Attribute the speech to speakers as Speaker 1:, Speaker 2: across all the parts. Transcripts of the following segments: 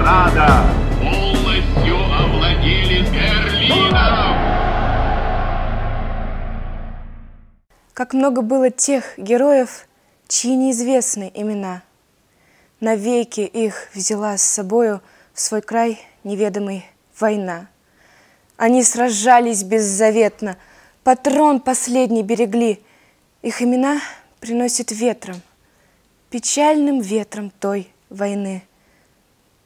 Speaker 1: Сталинграда полностью овладели Берлином.
Speaker 2: Как много было тех героев, чьи неизвестны имена. Навеки их взяла с собою в свой край неведомый война. Они сражались беззаветно, патрон последний берегли. Их имена приносит ветром, печальным ветром той войны.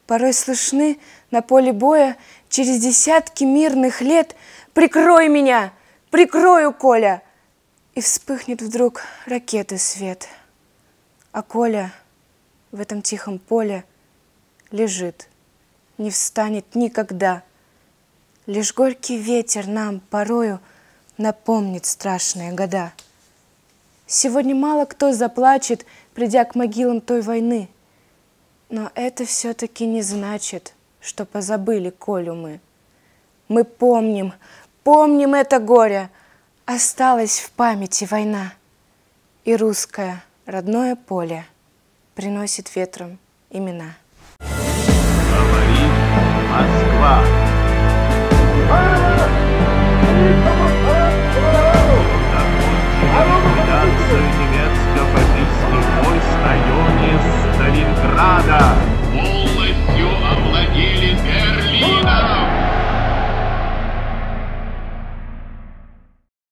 Speaker 2: Порой слышны на поле боя через десятки мирных лет: «Прикрой меня, прикрою, Коля!» И вспыхнет вдруг ракеты свет. А Коля в этом тихом поле лежит, не встанет никогда. Лишь горький ветер нам порою напомнит страшные года. Сегодня мало кто заплачет, придя к могилам той войны. Но это все-таки не значит, что позабыли Колю мы. Мы помним, помним это горе. Осталась в памяти война. И русское родное поле приносит ветром имена.
Speaker 1: Говорит Москва. Закончили ликвидацию немецко-фашистских войск в районе Сталинграда.